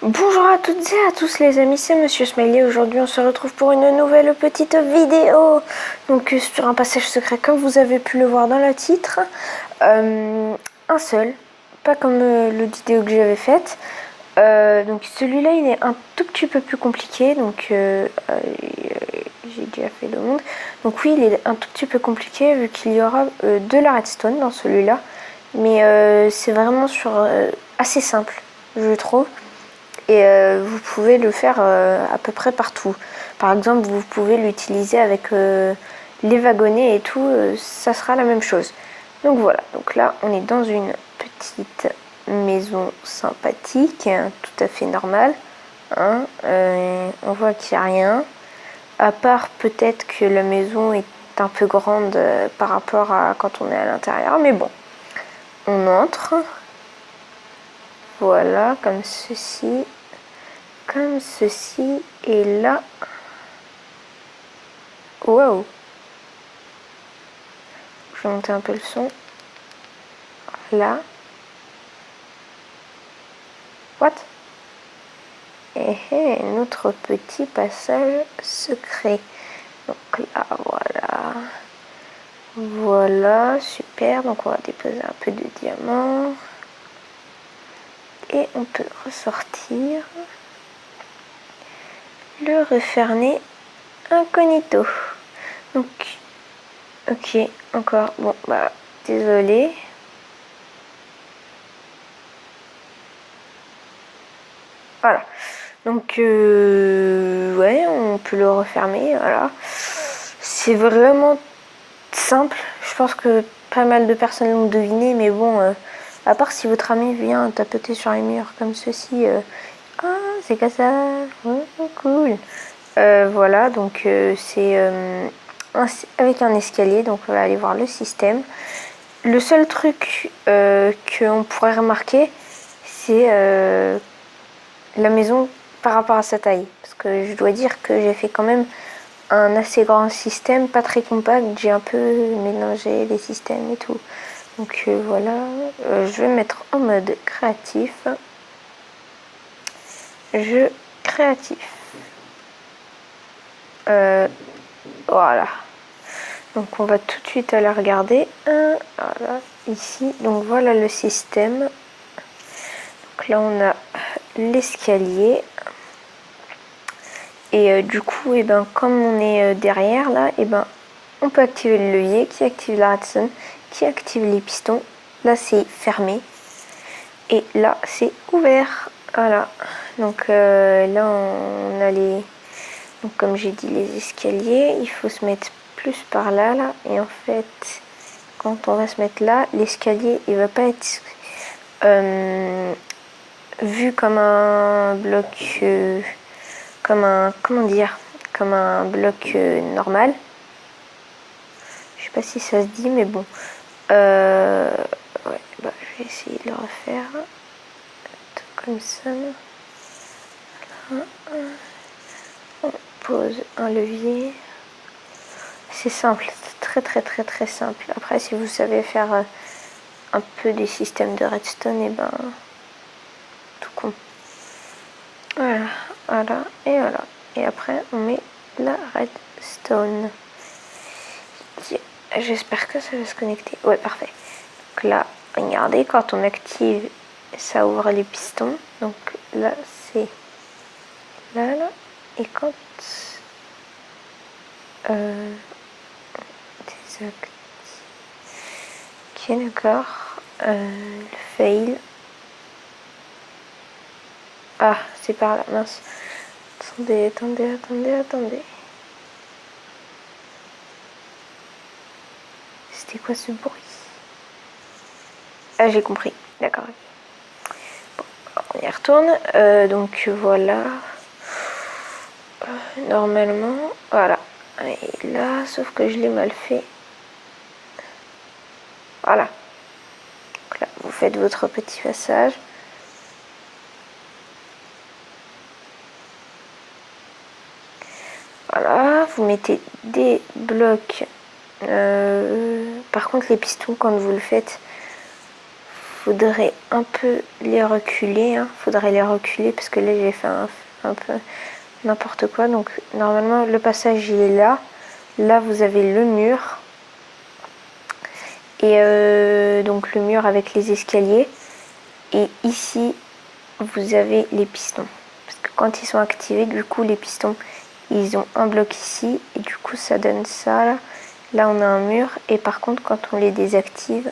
Bonjour à toutes et à tous les amis, c'est Monsieur Smiley. Aujourd'hui on se retrouve pour une nouvelle petite vidéo. Donc sur un passage secret comme vous avez pu le voir dans le titre. Un seul, pas comme l'autre vidéo que j'avais faite. Donc celui-là il est un tout petit peu plus compliqué. Donc j'ai déjà fait le monde. Donc oui il est un tout petit peu compliqué vu qu'il y aura de la redstone dans celui-là. Mais c'est vraiment assez simple je trouve. Et vous pouvez le faire à peu près partout. Par exemple, vous pouvez l'utiliser avec les wagonnets et tout, ça sera la même chose. Donc voilà, donc là on est dans une petite maison sympathique, hein, tout à fait normale. Hein, on voit qu'il n'y a rien, à part peut-être que la maison est un peu grande par rapport à quand on est à l'intérieur, mais bon, on entre. Voilà, comme ceci. Comme ceci, et là, waouh, je vais monter un peu le son, là, what, et notre petit passage secret, donc là, voilà, super, donc on va déposer un peu de diamants, et on peut ressortir, le refermer incognito, donc, ok, encore, bon, bah, désolé. Voilà, donc ouais, on peut le refermer, voilà. C'est vraiment simple, je pense que pas mal de personnes l'ont deviné, mais bon, à part si votre ami vient tapoter sur les murs comme ceci, ah, c'est comme ça, ouais, cool. Voilà, donc c'est avec un escalier, donc on va aller voir le système. Le seul truc qu'on pourrait remarquer, c'est la maison par rapport à sa taille. Parce que je dois dire que j'ai fait quand même un assez grand système, pas très compact. J'ai un peu mélangé les systèmes et tout. Donc voilà, je vais mettre en mode créatif. Jeu créatif. Voilà. Donc on va tout de suite aller regarder. Voilà, ici. Donc voilà le système. Donc là on a l'escalier. Et du coup, et ben, comme on est derrière là, et ben, on peut activer le levier qui active la redstone, qui active les pistons. Là, c'est fermé. Et là, c'est ouvert. Voilà. Donc là, on a les... Donc comme j'ai dit, les escaliers. Il faut se mettre plus par là, là. Et en fait, quand on va se mettre là, l'escalier, il va pas être vu comme un bloc... comme un, comment dire, comme un bloc normal. Je sais pas si ça se dit, mais bon. Ouais, bah, je vais essayer de le refaire. Comme ça. On pose un levier. C'est simple, c'est très très très très simple. Après, si vous savez faire un peu des systèmes de redstone, et ben, tout con. Voilà, voilà, et voilà. Et après, on met la redstone. J'espère que ça va se connecter. Ouais, parfait. Donc là, regardez, quand on active, ça ouvre les pistons. Donc là, c'est là, là. Et quand désactive. Ok, d'accord. Le fail. Ah, c'est par là, mince. Attendez, attendez, attendez, attendez. C'était quoi ce bruit? Ah, j'ai compris. D'accord. Bon, on y retourne. Donc voilà. Normalement, voilà. Et là, sauf que je l'ai mal fait. Voilà. Donc là, vous faites votre petit passage. Voilà, vous mettez des blocs. Par contre, les pistons, quand vous le faites, faudrait un peu les reculer, hein. Faudrait les reculer parce que là j'ai fait un peu n'importe quoi. Donc normalement le passage il est là. Là vous avez le mur. Et donc le mur avec les escaliers. Et ici vous avez les pistons. Parce que quand ils sont activés, du coup les pistons, ils ont un bloc ici. Et du coup ça donne ça là. Là on a un mur. Et par contre quand on les désactive,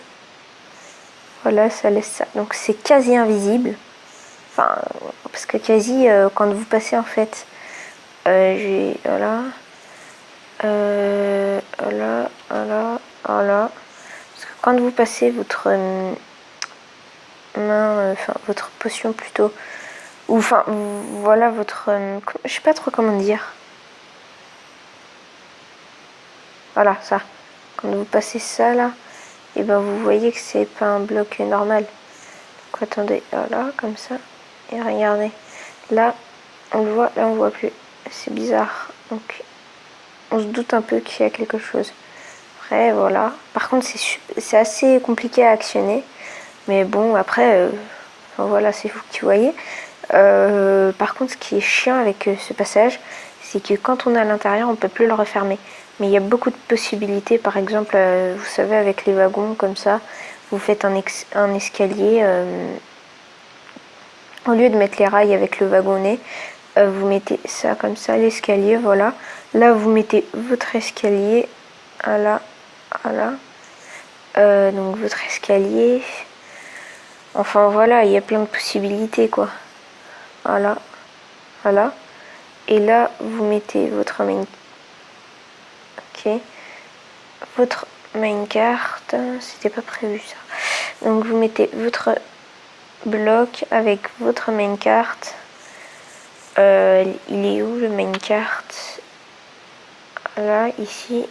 voilà, ça laisse ça. Donc c'est quasi invisible. Enfin, parce que quasi, quand vous passez en fait, j'ai, voilà, voilà, voilà, voilà. Parce que quand vous passez votre main, enfin votre potion plutôt, ou enfin, voilà votre, je sais pas trop comment dire. Voilà, ça. Quand vous passez ça là, et ben vous voyez que c'est pas un bloc normal. Donc attendez, voilà, comme ça. Et regardez, là, on le voit, là on voit plus. C'est bizarre. Donc, on se doute un peu qu'il y a quelque chose. Après, voilà. Par contre, c'est assez compliqué à actionner. Mais bon, après, enfin, voilà, c'est vous qui voyez. Par contre, ce qui est chiant avec ce passage, c'est que quand on est à l'intérieur, on peut plus le refermer. Mais il y a beaucoup de possibilités. Par exemple, vous savez, avec les wagons, comme ça, vous faites un escalier. Au lieu de mettre les rails avec le wagonnet, vous mettez ça comme ça, l'escalier, voilà. Là, vous mettez votre escalier, voilà, voilà. Donc votre escalier. Enfin voilà, il y a plein de possibilités quoi. Voilà, voilà. Et là, vous mettez votre main. Ok. Votre main carte. C'était pas prévu ça. Donc vous mettez votre bloc avec votre main carte. Il est où le main carte? Là, ici.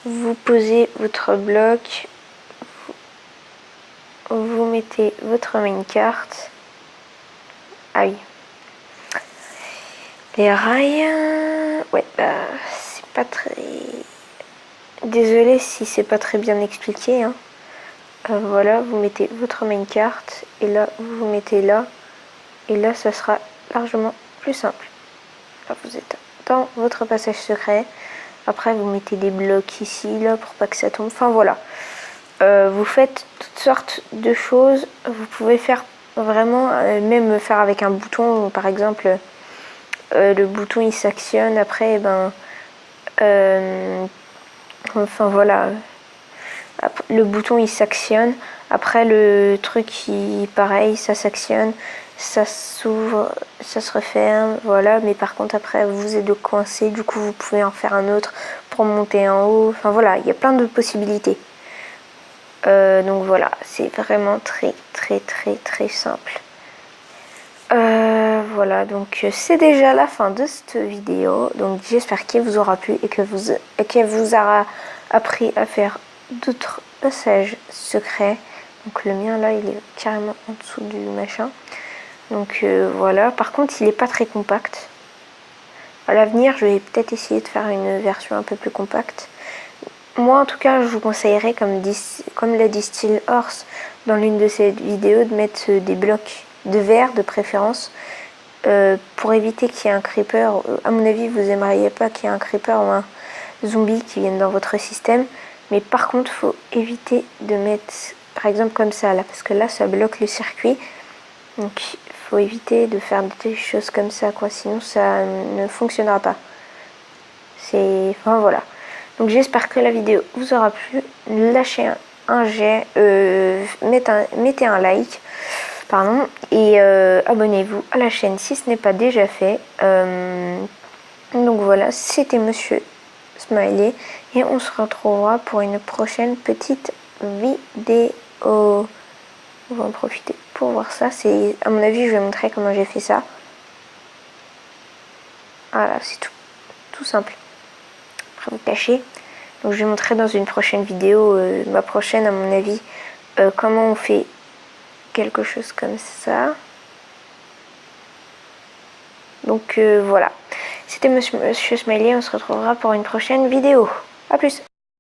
Vous posez votre bloc. Vous mettez votre main carte. Ah oui. Les rails. Ouais, c'est pas très. Désolée si c'est pas très bien expliqué. Hein. Voilà, vous mettez votre main carte. Et là, vous mettez là. Et là, ça sera largement plus simple. Là, vous êtes dans votre passage secret. Après, vous mettez des blocs ici, là, pour pas que ça tombe. Enfin, voilà. Vous faites toutes sortes de choses. Vous pouvez faire vraiment, même faire avec un bouton. Par exemple, le bouton, il s'actionne. Après, enfin, voilà. Le bouton, il s'actionne. Après, le truc, pareil, ça s'actionne. Ça s'ouvre, ça se referme, voilà, mais par contre après vous êtes coincé, du coup vous pouvez en faire un autre pour monter en haut, enfin voilà, il y a plein de possibilités. Donc voilà, c'est vraiment très simple. Voilà, donc c'est déjà la fin de cette vidéo, donc j'espère qu'elle vous aura plu et qu'elle vous aura appris à faire d'autres passages secrets. Donc le mien là, il est carrément en dessous du machin. Donc voilà, par contre il n'est pas très compact. À l'avenir je vais peut-être essayer de faire une version un peu plus compacte. Moi en tout cas je vous conseillerais, comme l'a dit Steel Horse dans l'une de ses vidéos, de mettre des blocs de verre de préférence pour éviter qu'il y ait un creeper. À mon avis vous aimeriez pas qu'il y ait un creeper ou un zombie qui vienne dans votre système. Mais par contre il faut éviter de mettre par exemple comme ça là, parce que là ça bloque le circuit. Donc il faut éviter de faire des choses comme ça quoi, sinon ça ne fonctionnera pas. Enfin voilà. Donc j'espère que la vidéo vous aura plu. Lâchez un j'aime, mettez un like, pardon, et abonnez-vous à la chaîne si ce n'est pas déjà fait. Donc voilà, c'était Monsieur Smiley et on se retrouvera pour une prochaine petite vidéo. On va en profiter pour voir ça. C'est, à mon avis, je vais montrer comment j'ai fait ça. Voilà, c'est tout simple. Après, vous cachez. Donc, je vais montrer dans une prochaine vidéo, ma prochaine, à mon avis, comment on fait quelque chose comme ça. Donc, voilà. C'était Monsieur Smiley. On se retrouvera pour une prochaine vidéo. A plus!